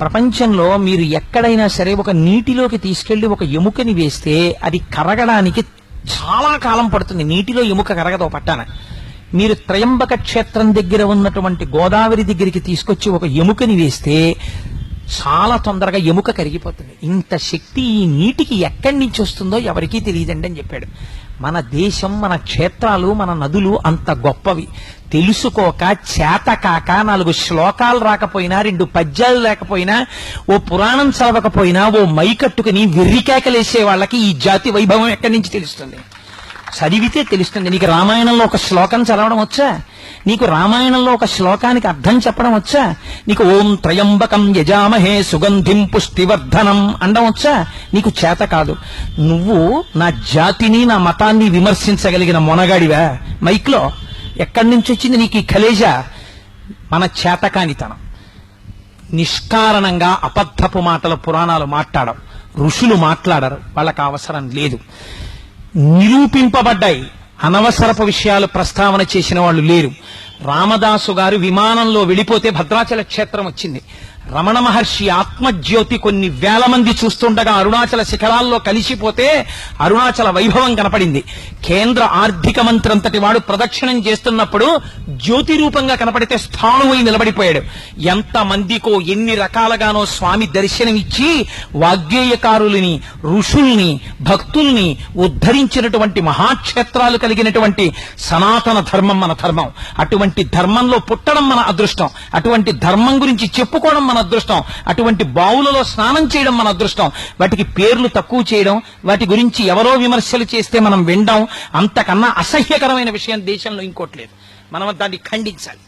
ప్రపంచంలో మీరు ఎక్కడైనా సరే ఒక నీటిలోకి తీసుకెళ్లి ఒక ఎముకని వేస్తే అది కరగడానికి చాలా కాలం పడుతుంది. నీటిలో ఎముక కరగదో పట్టాన. మీరు త్రయంబక క్షేత్రం దగ్గర ఉన్నటువంటి గోదావరి దగ్గరికి తీసుకొచ్చి ఒక ఎముకని వేస్తే చాలా తొందరగా ఎముక కరిగిపోతుంది. ఇంత శక్తి ఈ నీటికి ఎక్కడి నుంచి వస్తుందో ఎవరికీ తెలియదండి అని చెప్పాడు. మన దేశం, మన క్షేత్రాలు, మన నదులు అంత గొప్పవి. తెలుసుకోక, చేతకాక, 4 శ్లోకాలు రాకపోయినా, 2 పద్యాలు లేకపోయినా, ఓ పురాణం చదవకపోయినా, ఓ మైకట్టుకుని వెర్రికేకలేసే వాళ్ళకి ఈ జాతి వైభవం ఎక్కడి నుంచి తెలుస్తుంది? చదివితే తెలుస్తుంది. నీకు రామాయణంలో ఒక శ్లోకం చదవడం వచ్చా? నీకు రామాయణంలో ఒక శ్లోకానికి అర్థం చెప్పడం వచ్చా? నీకు ఓం త్రయంబకం యజామహే సుగంధిం పుష్టివర్ధనం అండం వచ్చా? నీకు చేత కాదు. నువ్వు నా జాతిని, నా మతాన్ని విమర్శించగలిగిన మొనగాడివా? మైక్లో ఎక్కడి నుంచి వచ్చింది నీకు ఈ కలేజా? మన చేతకానితనం. నిష్కారణంగా అబద్ధపు మాటలు పురాణాలు మాట్లాడవు, ఋషులు మాట్లాడరు, వాళ్ళకి అవసరం లేదు. నిరూపింపబడ్డాయి, అనవసరపు విషయాలు ప్రస్తావన చేసిన వాళ్ళు లేరు. రామదాసు గారు విమానంలో వెళ్ళిపోతే భద్రాచల క్షేత్రం వచ్చింది. రమణ మహర్షి ఆత్మజ్యోతి కొన్ని వేల మంది చూస్తుండగా అరుణాచల శిఖరాల్లో కలిసిపోతే అరుణాచల వైభవం కనపడింది. కేంద్ర ఆర్థిక మంత్రి అంతటి వాడు ప్రదక్షిణం చేస్తున్నప్పుడు జ్యోతి రూపంగా కనపడితే స్థాణువై నిలబడిపోయాడు. ఎంత మందికో ఎన్ని రకాలుగానో స్వామి దర్శనమిచ్చి వాగ్గేయకారులని, ఋషుల్ని, భక్తుల్ని ఉద్ధరించినటువంటి మహాక్షేత్రాలు కలిగినటువంటి సనాతన ధర్మం మన ధర్మం. అటువంటి ధర్మంలో పుట్టడం మన అదృష్టం. అటువంటి ధర్మం గురించి చెప్పుకోవడం మన అదృష్టం. అటువంటి బావులలో స్నానం చేయడం మన అదృష్టం. వాటికి పేర్లు తక్కువ చేయడం, వాటి గురించి ఎవరో విమర్శలు చేస్తే మనం వినడం, అంతకన్నా అసహ్యకరమైన విషయం దేశంలో ఇంకోటి లేదు. మనం దాన్ని ఖండించాలి.